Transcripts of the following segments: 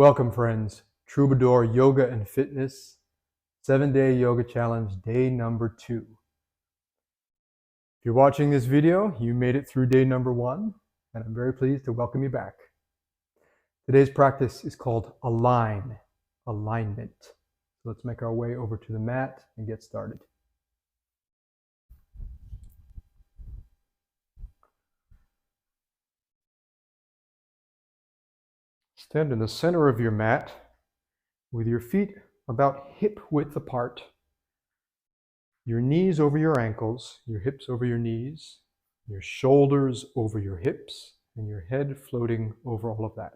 Welcome, friends. Troubadour Yoga and Fitness 7-Day Yoga Challenge, day number 2. If you're watching this video, you made it through day number 1, and I'm very pleased to welcome you back. Today's practice is called alignment. So let's make our way over to the mat and get started. Stand in the center of your mat with your feet about hip width apart, your knees over your ankles, your hips over your knees, your shoulders over your hips, and your head floating over all of that.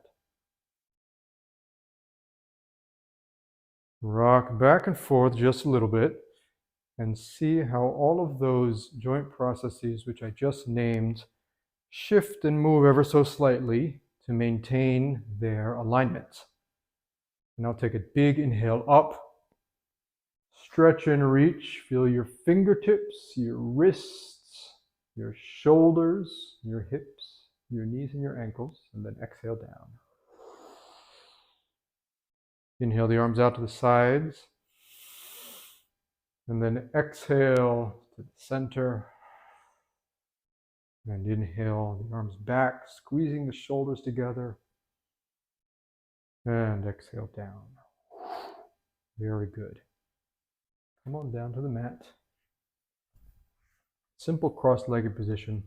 Rock back and forth just a little bit and see how all of those joint processes which I just named shift and move ever so slightly to maintain their alignment. Now take a big inhale up, stretch and reach, feel your fingertips, your wrists, your shoulders, your hips, your knees and your ankles, and then exhale down. Inhale the arms out to the sides, and then exhale to the center, and inhale the arms back, squeezing the shoulders together, and exhale down. Very good. Come on down to the mat. Simple cross-legged position.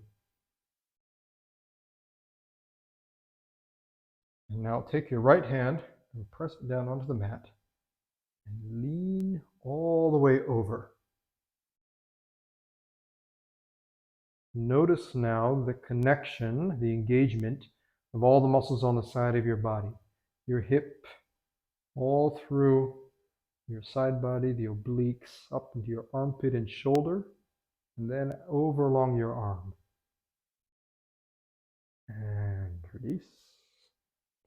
And now take your right hand and press it down onto the mat and lean all the way over. Notice now the connection, the engagement of all the muscles on the side of your body. Your hip, all through your side body, the obliques, up into your armpit and shoulder, and then over along your arm. And release.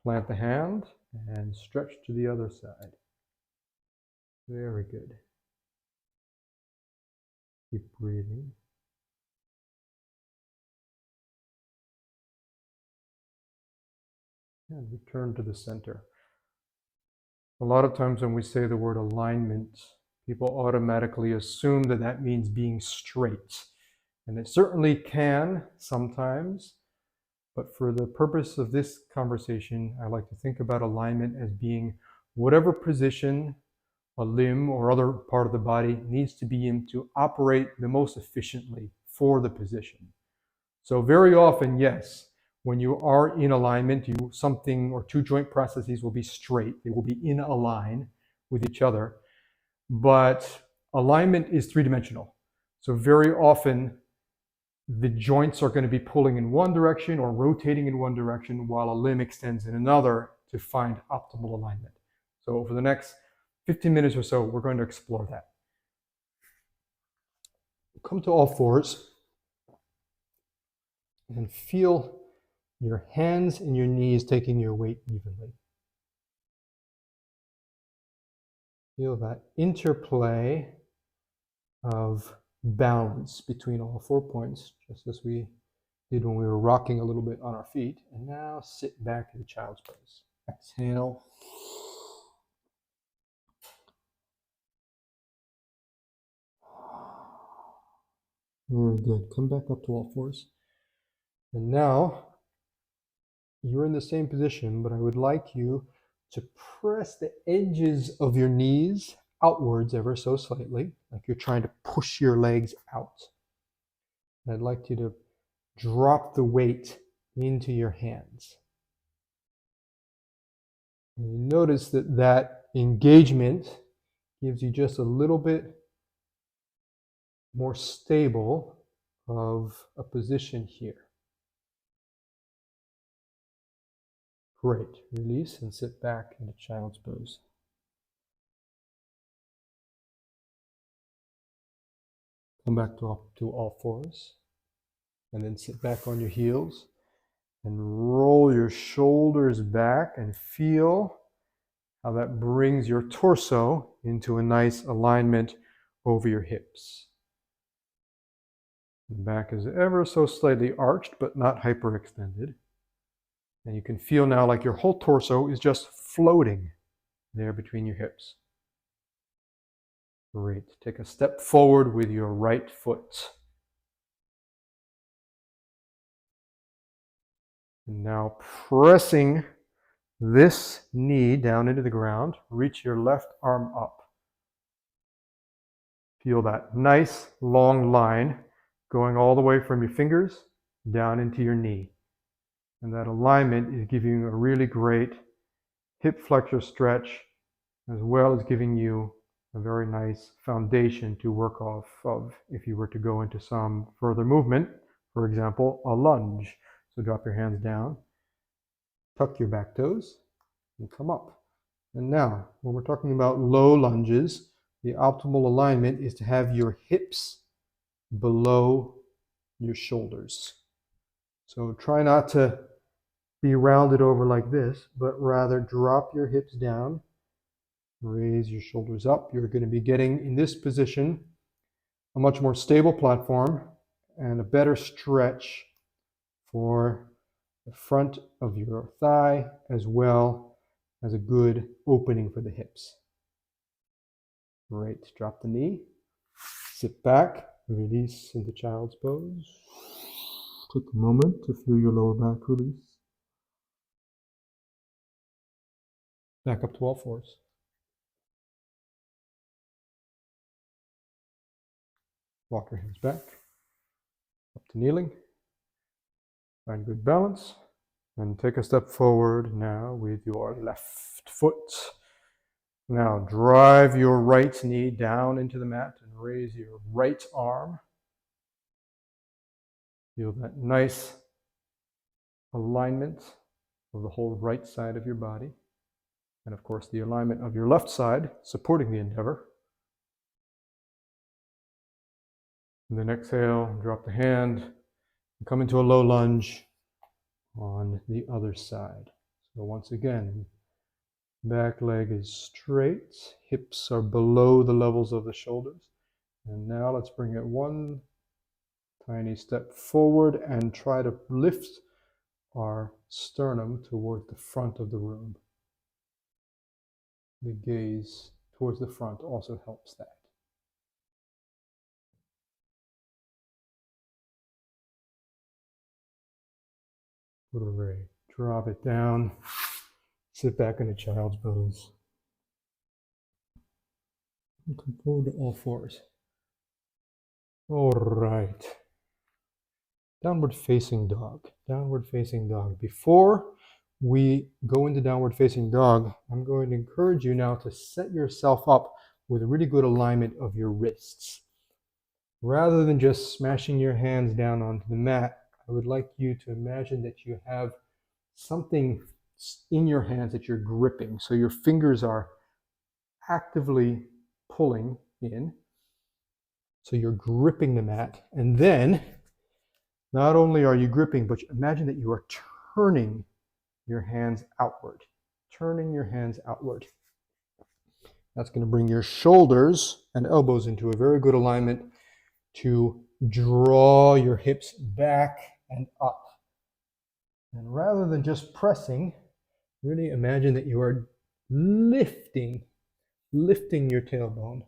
Plant the hand and stretch to the other side. Very good. Keep breathing. And return to the center. A lot of times when we say the word alignment, people automatically assume that that means being straight. And it certainly can sometimes, but for the purpose of this conversation, I like to think about alignment as being whatever position a limb or other part of the body needs to be in to operate the most efficiently for the position. So very often, yes, when you are in alignment, something or two joint processes will be straight. They will be in a line with each other. But alignment is three-dimensional. So very often, the joints are going to be pulling in one direction or rotating in one direction while a limb extends in another to find optimal alignment. So for the next 15 minutes or so, we're going to explore that. Come to all fours and feel your hands and your knees taking your weight evenly. Feel that interplay of balance between all 4 points, just as we did when we were rocking a little bit on our feet. And now sit back in child's pose. Exhale. Very good. Come back up to all fours. And now you're in the same position, but I would like you to press the edges of your knees outwards ever so slightly, like you're trying to push your legs out. And I'd like you to drop the weight into your hands. And you notice that that engagement gives you just a little bit more stable of a position here. Great. Release and sit back into child's pose. Come back to all fours. And then sit back on your heels. And roll your shoulders back and feel how that brings your torso into a nice alignment over your hips. The back is ever so slightly arched, but not hyperextended. And you can feel now like your whole torso is just floating there between your hips. Great. Take a step forward with your right foot. And now pressing this knee down into the ground, reach your left arm up. Feel that nice long line going all the way from your fingers down into your knee. And that alignment is giving you a really great hip flexor stretch, as well as giving you a very nice foundation to work off of if you were to go into some further movement, for example, a lunge. So drop your hands down, tuck your back toes, and come up. And now, when we're talking about low lunges, the optimal alignment is to have your hips below your shoulders. So try not to be rounded over like this, but rather drop your hips down, raise your shoulders up. You're going to be getting, in this position, a much more stable platform and a better stretch for the front of your thigh, as well as a good opening for the hips. Great. Drop the knee, sit back, release into child's pose. Take a moment to feel your lower back release. Back up to all fours. Walk your hands back, up to kneeling. Find good balance. And take a step forward now with your left foot. Now drive your right knee down into the mat and raise your right arm. Feel that nice alignment of the whole right side of your body. And of course, the alignment of your left side supporting the endeavor. And then exhale, drop the hand, and come into a low lunge on the other side. So once again, back leg is straight, hips are below the levels of the shoulders. And now let's bring it one tiny step forward and try to lift our sternum towards the front of the room. The gaze towards the front also helps that. Great. Drop it down. Sit back in a child's pose. Come forward to all fours. All right. Downward facing dog. Downward facing dog. Before we go into downward facing dog, I'm going to encourage you now to set yourself up with a really good alignment of your wrists. Rather than just smashing your hands down onto the mat, I would like you to imagine that you have something in your hands that you're gripping. So your fingers are actively pulling in. So you're gripping the mat. And then, not only are you gripping, but imagine that you are turning your hands outward. Turning your hands outward. That's going to bring your shoulders and elbows into a very good alignment to draw your hips back and up. And rather than just pressing, really imagine that you are lifting your tailbone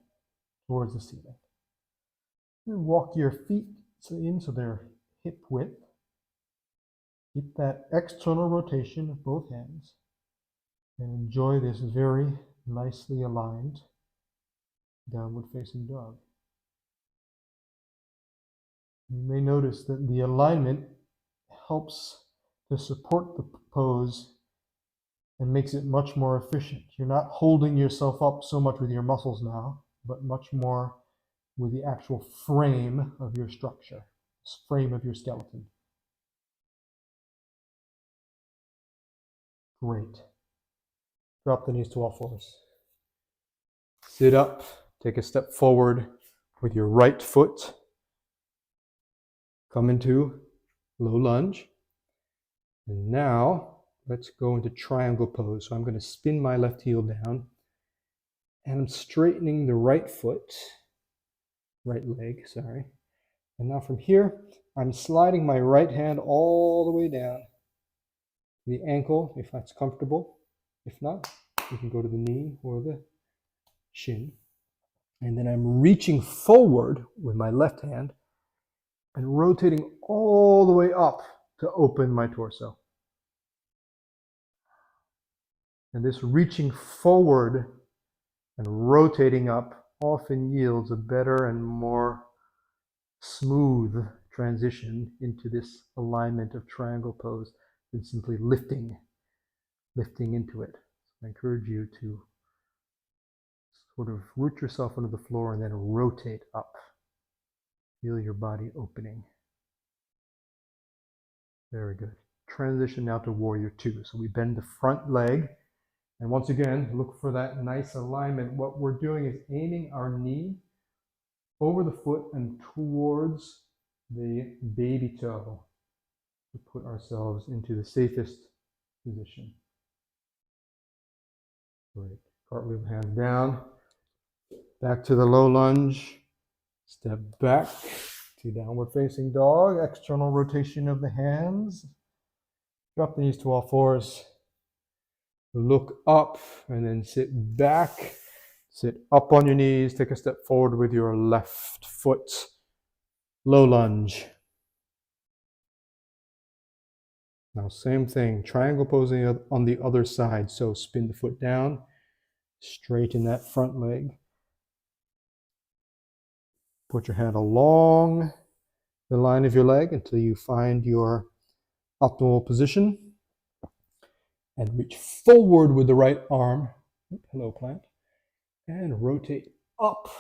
towards the ceiling. And walk your feet in so they're hip width. Keep that external rotation of both hands and enjoy this very nicely aligned downward facing dog. You may notice that the alignment helps to support the pose and makes it much more efficient. You're not holding yourself up so much with your muscles now, but much more with the actual frame of your structure, frame of your skeleton. Great. Drop the knees to all fours. Sit up, take a step forward with your right foot. Come into low lunge. And now let's go into triangle pose. So I'm going to spin my left heel down and I'm straightening the right leg. And now from here, I'm sliding my right hand all the way down the ankle if that's comfortable. If not, you can go to the knee or the shin. And then I'm reaching forward with my left hand and rotating all the way up to open my torso. And this reaching forward and rotating up often yields a better and more smooth transition into this alignment of triangle pose than simply lifting into it. I encourage you to sort of root yourself under the floor and then rotate up. Feel your body opening. Very good. Transition now to warrior two. So we bend the front leg. And once again, look for that nice alignment. What we're doing is aiming our knee over the foot and towards the baby toe to put ourselves into the safest position. Great. Cartwheel hands down. Back to the low lunge. Step back to downward facing dog. External rotation of the hands. Drop the knees to all fours. Look up and then sit back. Sit up on your knees. Take a step forward with your left foot. Low lunge. Now same thing. Triangle posing on the other side. So spin the foot down. Straighten that front leg. Put your hand along the line of your leg until you find your optimal position. And reach forward with the right arm. Hello, plant. And rotate up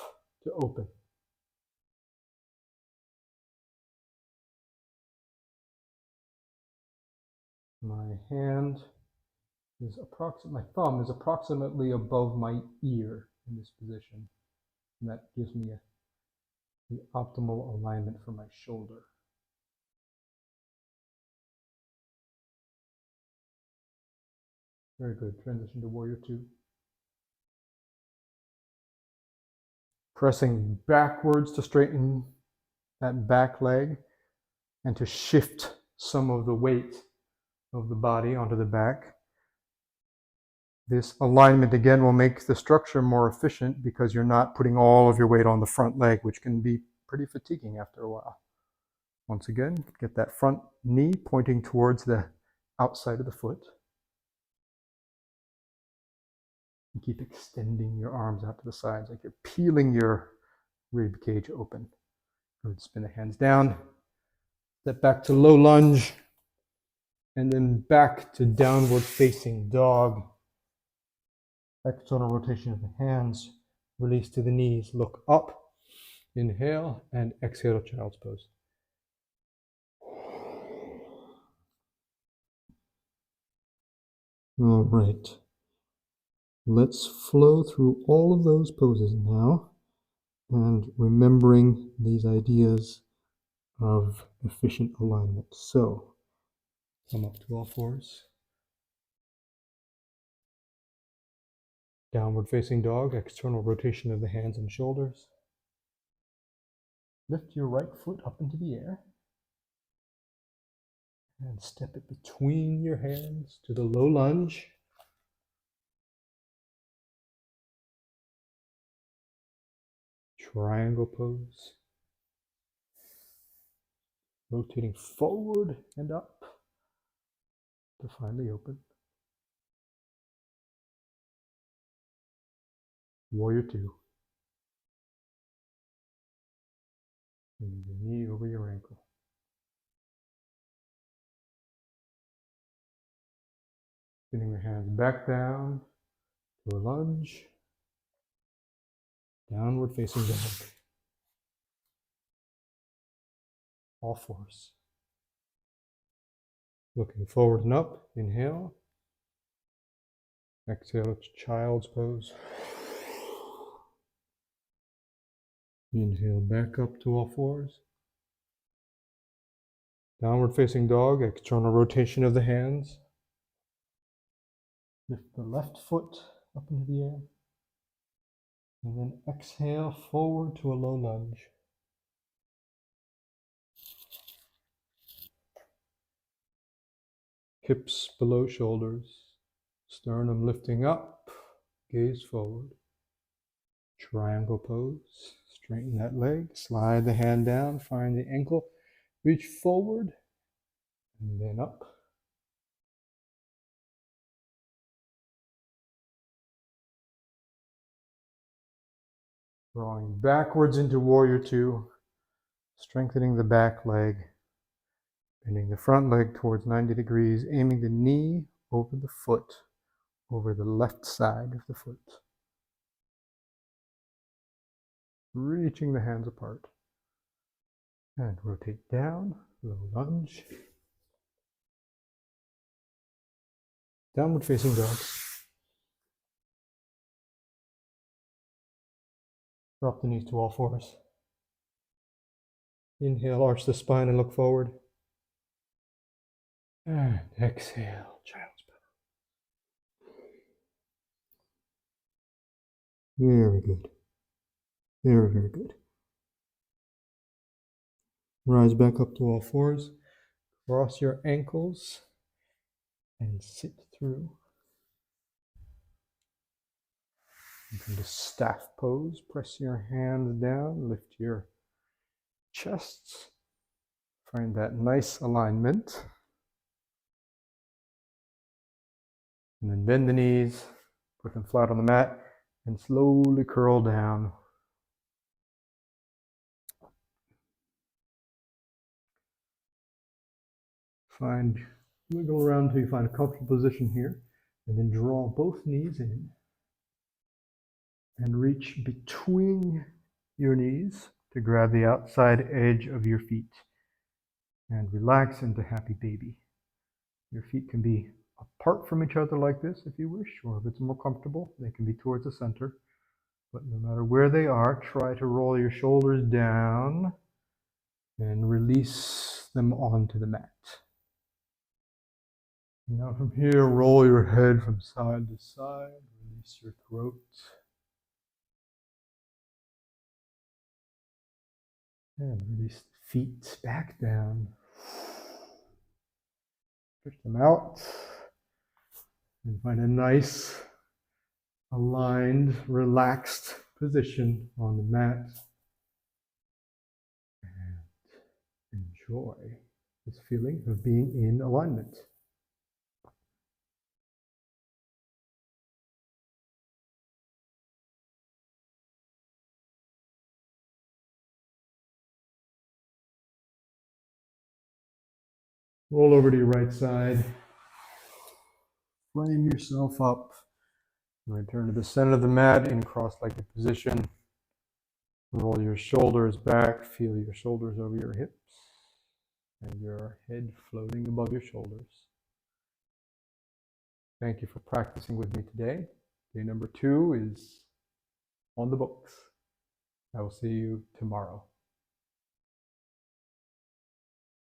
to open. My hand is my thumb is approximately above my ear in this position. And that gives me the optimal alignment for my shoulder. Very good. Transition to warrior two. Pressing backwards to straighten that back leg and to shift some of the weight of the body onto the back. This alignment again will make the structure more efficient because you're not putting all of your weight on the front leg, which can be pretty fatiguing after a while. Once again, get that front knee pointing towards the outside of the foot. And keep extending your arms out to the sides like you're peeling your rib cage open. Good. Spin the hands down. Step back to low lunge. And then back to downward facing dog. External rotation of the hands. Release to the knees. Look up. Inhale and exhale to child's pose. All right. Let's flow through all of those poses now and remembering these ideas of efficient alignment. So, come up to all fours. Downward facing dog, external rotation of the hands and shoulders. Lift your right foot up into the air. And step it between your hands to the low lunge. Triangle pose. Rotating forward and up to finally open. Warrior two. And your knee over your ankle. Spinning your hands back down to a lunge. Downward facing dog. All fours. Looking forward and up. Inhale. Exhale to child's pose. Inhale back up to all fours. Downward facing dog, external rotation of the hands. Lift the left foot up into the air. And then exhale forward to a low lunge. Hips below shoulders, sternum lifting up, gaze forward. Triangle pose, straighten that leg, slide the hand down, find the ankle, reach forward, and then up. Drawing backwards into warrior two, strengthening the back leg, bending the front leg towards 90 degrees, aiming the knee over the foot, over the left side of the foot. Reaching the hands apart. And rotate down, low lunge. Downward facing dog. Drop the knees to all fours. Inhale, arch the spine and look forward. And exhale, child's pose. Very good. Very, very good. Rise back up to all fours. Cross your ankles and sit through. Into the staff pose. Press your hands down. Lift your chests. Find that nice alignment. And then bend the knees. Put them flat on the mat. And slowly curl down. Wiggle around until you find a comfortable position here. And then draw both knees in. And reach between your knees to grab the outside edge of your feet. And relax into happy baby. Your feet can be apart from each other like this if you wish, or if it's more comfortable, they can be towards the center. But no matter where they are, try to roll your shoulders down and release them onto the mat. Now from here, roll your head from side to side, release your throat. And release the feet back down. Push them out. And find a nice, aligned, relaxed position on the mat. And enjoy this feeling of being in alignment. Roll over to your right side. Frame yourself up. Return to the center of the mat in cross-legged position. Roll your shoulders back. Feel your shoulders over your hips. And your head floating above your shoulders. Thank you for practicing with me today. Day number 2 is on the books. I will see you tomorrow.